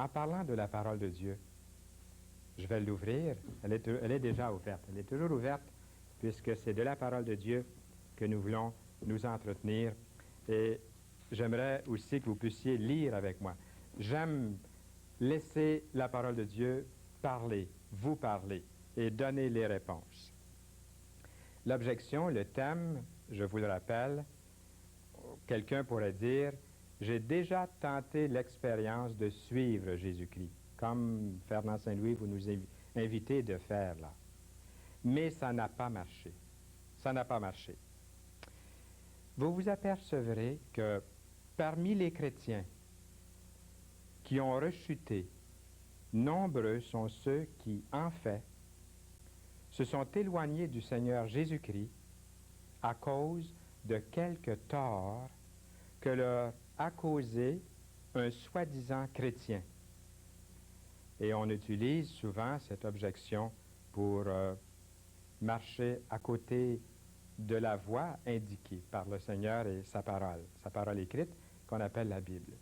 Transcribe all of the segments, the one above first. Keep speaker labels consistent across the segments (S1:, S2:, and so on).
S1: en parlant de la parole de Dieu. Je vais l'ouvrir. Elle est déjà ouverte. Elle est toujours ouverte puisque c'est de la parole de Dieu que nous voulons nous entretenir. Et j'aimerais aussi que vous puissiez lire avec moi. J'aime laisser la parole de Dieu parler, vous parler et donner les réponses. L'objection, le thème, je vous le rappelle, quelqu'un pourrait dire, j'ai déjà tenté l'expérience de suivre Jésus-Christ, comme Fernand Saint-Louis, vous nous invitez de faire là. Mais ça n'a pas marché. Ça n'a pas marché. Vous vous apercevrez que parmi les chrétiens qui ont rechuté, nombreux sont ceux qui, en fait, se sont éloignés du Seigneur Jésus-Christ à cause de quelques torts que leur a causé un soi-disant chrétien. Et on utilise souvent cette objection pour marcher à côté de la voie indiquée par le Seigneur et sa parole écrite qu'on appelle la Bible.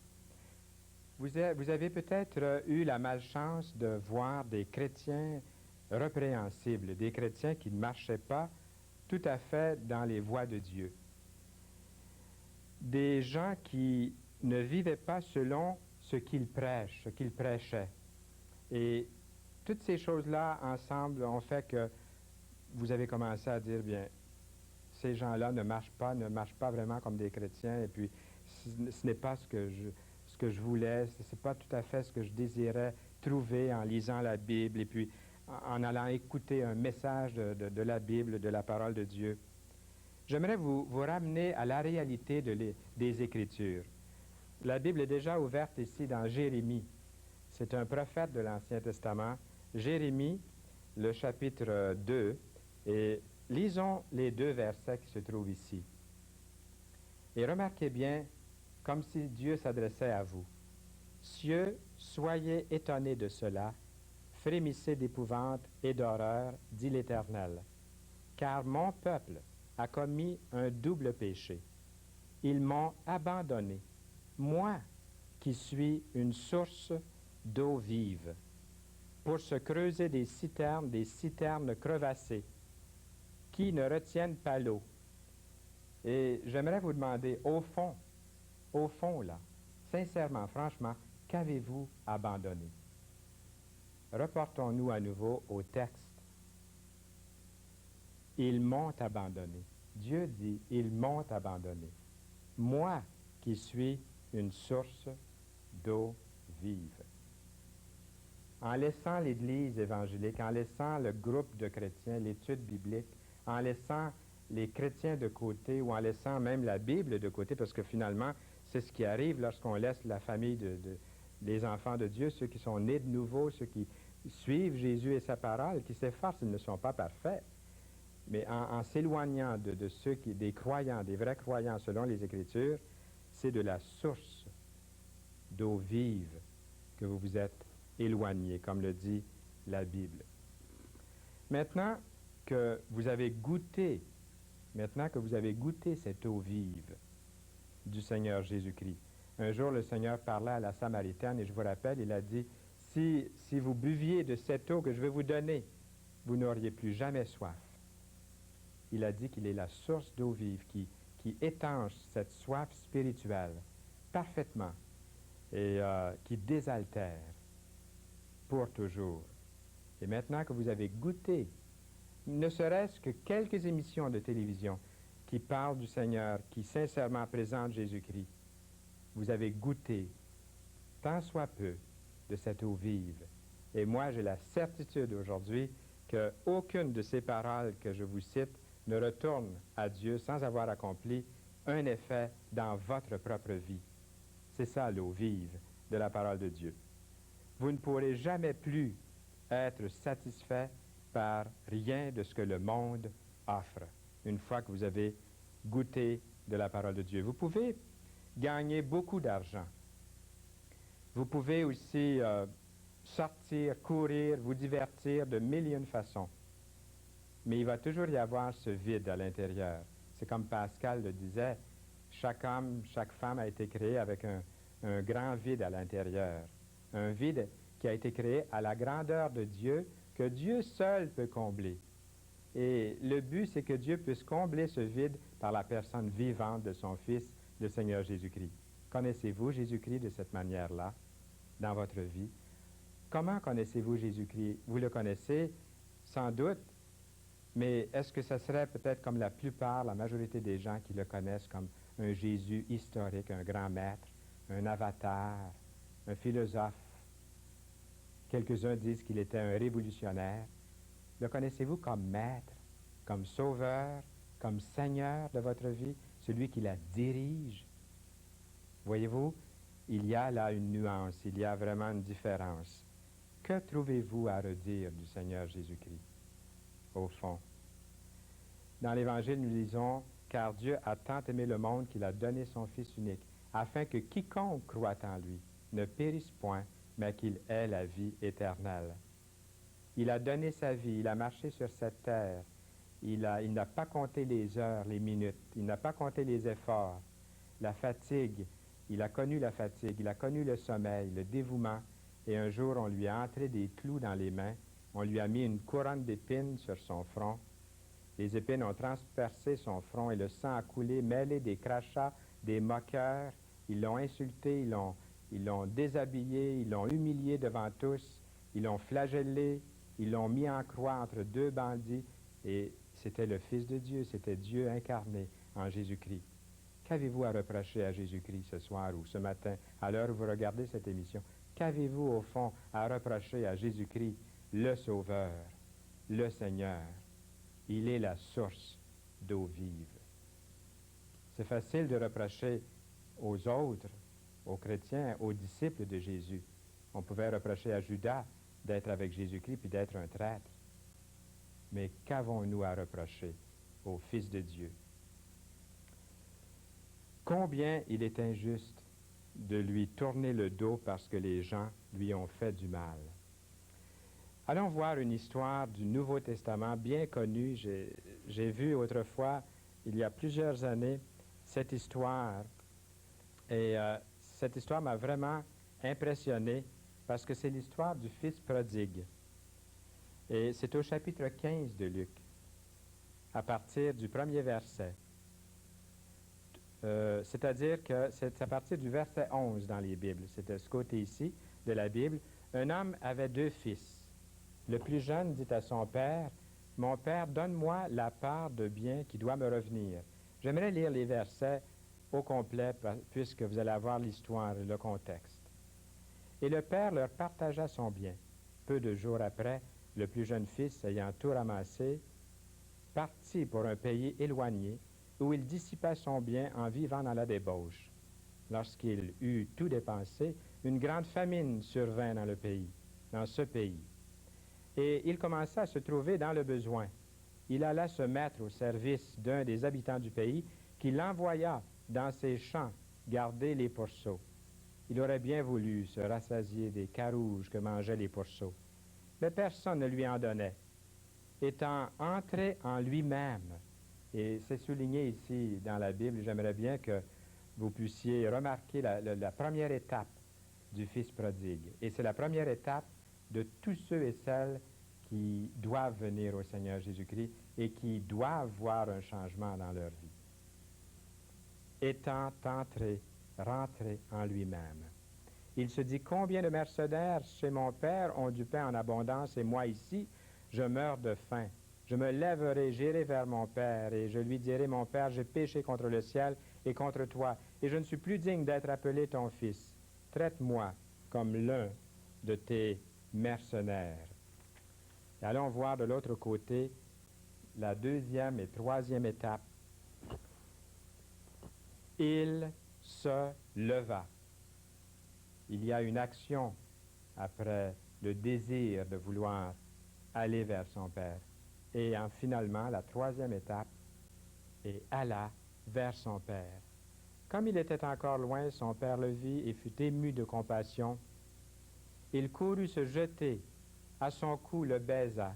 S1: Vous avez peut-être eu la malchance de voir des chrétiens répréhensibles, des chrétiens qui ne marchaient pas tout à fait dans les voies de Dieu. Des gens qui ne vivaient pas selon ce qu'ils prêchent, ce qu'ils prêchaient. Et toutes ces choses-là ensemble ont fait que vous avez commencé à dire, bien, ces gens-là ne marchent pas vraiment comme des chrétiens, et puis ce n'est pas ce que je voulais, ce n'est pas tout à fait ce que je désirais trouver en lisant la Bible, et puis en allant écouter un message de la Bible, de la parole de Dieu. J'aimerais vous ramener à la réalité des Écritures. La Bible est déjà ouverte ici dans Jérémie. C'est un prophète de l'Ancien Testament. Jérémie, le chapitre 2, et lisons les 2 versets qui se trouvent ici. Et remarquez bien, comme si Dieu s'adressait à vous. « Cieux, soyez étonnés de cela, frémissez d'épouvante et d'horreur, dit l'Éternel. Car mon peuple a commis un double péché. Ils m'ont abandonné, moi qui suis une source d'eau vive, pour se creuser des citernes crevassées, qui ne retiennent pas l'eau. » Et j'aimerais vous demander, au fond là, sincèrement, franchement, qu'avez-vous abandonné? Reportons-nous à nouveau au texte. Ils m'ont abandonné. Dieu dit, ils m'ont abandonné. Moi qui suis une source d'eau vive. En laissant l'Église évangélique, en laissant le groupe de chrétiens, l'étude biblique, en laissant les chrétiens de côté ou en laissant même la Bible de côté, parce que finalement, c'est ce qui arrive lorsqu'on laisse la famille des enfants de Dieu, ceux qui sont nés de nouveau, ceux qui suivent Jésus et sa parole, qui s'efforcent, ils ne sont pas parfaits. Mais en s'éloignant de ceux des croyants, des vrais croyants selon les Écritures, c'est de la source d'eau vive que vous vous êtes éloignés, comme le dit la Bible. Maintenant que vous avez goûté cette eau vive du Seigneur Jésus-Christ, un jour le Seigneur parlait à la Samaritaine et je vous rappelle, il a dit, si vous buviez de cette eau que je vais vous donner, vous n'auriez plus jamais soif. Il a dit qu'il est la source d'eau vive qui étanche cette soif spirituelle parfaitement et qui désaltère pour toujours. Et maintenant que vous avez goûté, ne serait-ce que quelques émissions de télévision qui parlent du Seigneur, qui sincèrement présentent Jésus-Christ, vous avez goûté, tant soit peu, de cette eau vive. Et moi, j'ai la certitude aujourd'hui qu'aucune de ces paroles que je vous cite ne retourne à Dieu sans avoir accompli un effet dans votre propre vie. C'est ça l'eau vive de la parole de Dieu. Vous ne pourrez jamais plus être satisfait par rien de ce que le monde offre, une fois que vous avez goûté de la parole de Dieu. Vous pouvez gagner beaucoup d'argent. Vous pouvez aussi sortir, courir, vous divertir de mille et une façons. Mais il va toujours y avoir ce vide à l'intérieur. C'est comme Pascal le disait, chaque homme, chaque femme a été créé avec un grand vide à l'intérieur. un vide qui a été créé à la grandeur de Dieu, que Dieu seul peut combler. Et le but, c'est que Dieu puisse combler ce vide par la personne vivante de son Fils, le Seigneur Jésus-Christ. Connaissez-vous Jésus-Christ de cette manière-là dans votre vie? Comment connaissez-vous Jésus-Christ? Vous le connaissez sans doute, mais est-ce que ce serait peut-être comme la plupart, la majorité des gens qui le connaissent comme un Jésus historique, un grand maître, un avatar, un philosophe? Quelques-uns disent qu'il était un révolutionnaire. Le connaissez-vous comme maître, comme sauveur, comme seigneur de votre vie, celui qui la dirige? Voyez-vous, il y a là une nuance, il y a vraiment une différence. Que trouvez-vous à redire du Seigneur Jésus-Christ, au fond? Dans l'Évangile, nous lisons « Car Dieu a tant aimé le monde qu'il a donné son Fils unique, afin que quiconque croit en lui ne périsse point, mais qu'il ait la vie éternelle. » Il a donné sa vie, il a marché sur cette terre, il n'a pas compté les heures, les minutes, il n'a pas compté les efforts, la fatigue, il a connu la fatigue, il a connu le sommeil, le dévouement, et un jour on lui a entré des clous dans les mains, on lui a mis une couronne d'épines sur son front, les épines ont transpercé son front et le sang a coulé, mêlé des crachats, des moqueurs, ils l'ont insulté, ils l'ont déshabillé, ils l'ont humilié devant tous, ils l'ont flagellé, ils l'ont mis en croix entre deux bandits, et c'était le Fils de Dieu, c'était Dieu incarné en Jésus-Christ. Qu'avez-vous à reprocher à Jésus-Christ ce soir ou ce matin, à l'heure où vous regardez cette émission? Qu'avez-vous au fond à reprocher à Jésus-Christ, le Sauveur, le Seigneur? Il est la source d'eau vive. C'est facile de reprocher aux autres, aux chrétiens, aux disciples de Jésus. On pouvait reprocher à Judas d'être avec Jésus-Christ puis d'être un traître. Mais qu'avons-nous à reprocher au Fils de Dieu? Combien il est injuste de lui tourner le dos parce que les gens lui ont fait du mal. Allons voir une histoire du Nouveau Testament bien connue. J'ai vu autrefois, il y a plusieurs années, cette histoire. Et cette histoire m'a vraiment impressionné parce que c'est l'histoire du Fils prodigue. Et c'est au chapitre 15 de Luc, à partir du premier verset. C'est-à-dire que c'est à partir du verset 11 dans les Bibles. C'est de ce côté ici de la Bible. Un homme avait deux fils. Le plus jeune dit à son père, « Mon père, donne-moi la part de bien qui doit me revenir. » J'aimerais lire les versets au complet puisque vous allez avoir l'histoire et le contexte. Et le père leur partagea son bien. Peu de jours après, le plus jeune fils, ayant tout ramassé, partit pour un pays éloigné, où il dissipa son bien en vivant dans la débauche. Lorsqu'il eut tout dépensé, une grande famine survint dans ce pays. Et il commença à se trouver dans le besoin. Il alla se mettre au service d'un des habitants du pays, qui l'envoya dans ses champs garder les pourceaux. Il aurait bien voulu se rassasier des carouges que mangeaient les pourceaux, mais personne ne lui en donnait. Étant entré en lui-même, et c'est souligné ici dans la Bible, j'aimerais bien que vous puissiez remarquer la première étape du Fils prodigue. Et c'est la première étape de tous ceux et celles qui doivent venir au Seigneur Jésus-Christ et qui doivent voir un changement dans leur vie. Étant rentré en lui-même. Il se dit, combien de mercenaires chez mon père ont du pain en abondance et moi ici, je meurs de faim. Je me lèverai, j'irai vers mon père et je lui dirai, mon père, j'ai péché contre le ciel et contre toi et je ne suis plus digne d'être appelé ton fils. Traite-moi comme l'un de tes mercenaires. Et allons voir de l'autre côté la deuxième et troisième étape. Il se leva. Il y a une action après le désir de vouloir aller vers son père. Et finalement, la troisième étape, et alla vers son père. Comme il était encore loin, son père le vit et fut ému de compassion. Il courut se jeter à son cou, le baisa.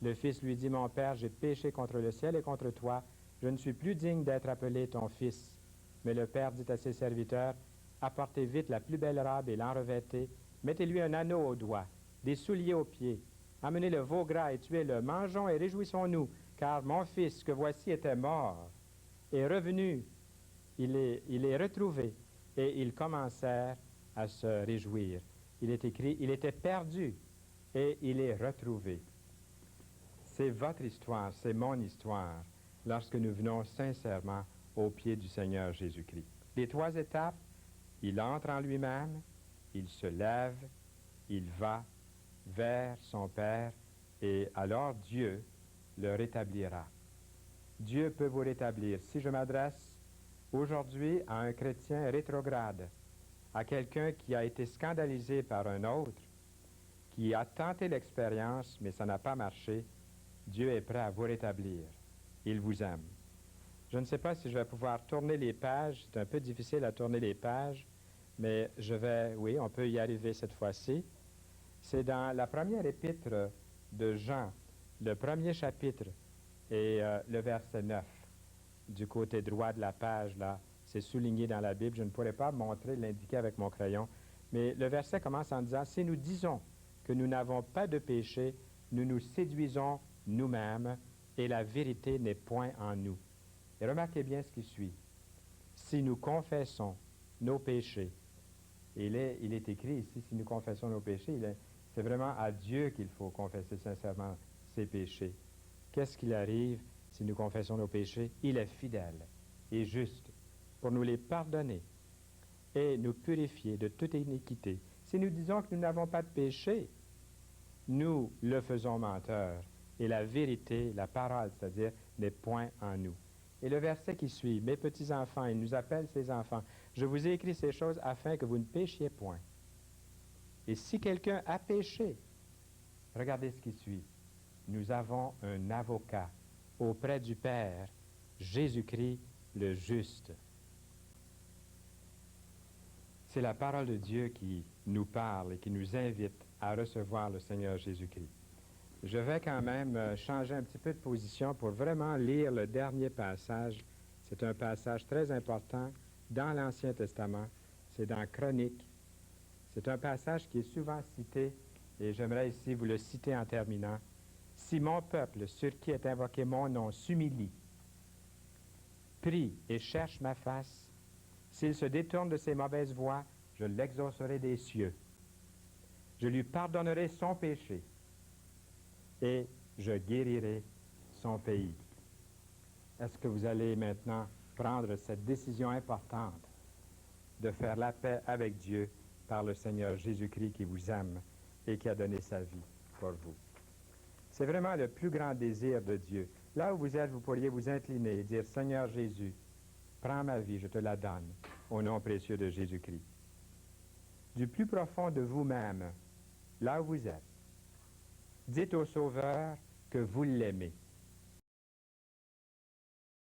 S1: Le fils lui dit, mon père, j'ai péché contre le ciel et contre toi. Je ne suis plus digne d'être appelé ton fils. Mais le père dit à ses serviteurs, apportez vite la plus belle robe et l'enrevêtez, Mettez-lui un anneau au doigt, des souliers aux pieds. Amenez le veau gras et tuez-le. Mangeons et réjouissons-nous, car mon fils que voici était mort, est revenu, il est retrouvé. Et ils commencèrent à se réjouir. Il est écrit, il était perdu et il est retrouvé. C'est votre histoire, c'est mon histoire, lorsque nous venons sincèrement aux pieds du Seigneur Jésus-Christ. Les 3 étapes, il entre en lui-même, il se lève, il va vers son Père, et alors Dieu le rétablira. Dieu peut vous rétablir. Si je m'adresse aujourd'hui à un chrétien rétrograde, à quelqu'un qui a été scandalisé par un autre, qui a tenté l'expérience, mais ça n'a pas marché, Dieu est prêt à vous rétablir. Il vous aime. Je ne sais pas si je vais pouvoir tourner les pages. C'est un peu difficile à tourner les pages, mais oui, on peut y arriver cette fois-ci. C'est dans la première épître de Jean, le premier chapitre et le verset 9. Du côté droit de la page, là, c'est souligné dans la Bible. Je ne pourrais pas l'indiquer avec mon crayon, mais le verset commence en disant « Si nous disons que nous n'avons pas de péché, nous nous séduisons nous-mêmes et la vérité n'est point en nous. » Et remarquez bien ce qui suit. Si nous confessons nos péchés, il est écrit ici, si nous confessons nos péchés, c'est vraiment à Dieu qu'il faut confesser sincèrement ses péchés. Qu'est-ce qu'il arrive si nous confessons nos péchés? Il est fidèle et juste pour nous les pardonner et nous purifier de toute iniquité. Si nous disons que nous n'avons pas de péché, nous le faisons menteur et la vérité, la parole, c'est-à-dire, n'est point en nous. Et le verset qui suit, « Mes petits-enfants », il nous appelle ses enfants, « Je vous ai écrit ces choses afin que vous ne péchiez point. » Et si quelqu'un a péché, regardez ce qui suit. Nous avons un avocat auprès du Père, Jésus-Christ le juste. C'est la parole de Dieu qui nous parle et qui nous invite à recevoir le Seigneur Jésus-Christ. Je vais quand même changer un petit peu de position pour vraiment lire le dernier passage. C'est un passage très important dans l'Ancien Testament. C'est dans Chroniques. C'est un passage qui est souvent cité et j'aimerais ici vous le citer en terminant. « Si mon peuple, sur qui est invoqué mon nom, s'humilie, prie et cherche ma face, s'il se détourne de ses mauvaises voies, je l'exaucerai des cieux. Je lui pardonnerai son péché et je guérirai son pays. » Est-ce que vous allez maintenant prendre cette décision importante de faire la paix avec Dieu par le Seigneur Jésus-Christ qui vous aime et qui a donné sa vie pour vous? C'est vraiment le plus grand désir de Dieu. Là où vous êtes, vous pourriez vous incliner et dire, « Seigneur Jésus, prends ma vie, je te la donne, au nom précieux de Jésus-Christ. » Du plus profond de vous-même, là où vous êtes, dites au Sauveur que vous l'aimez.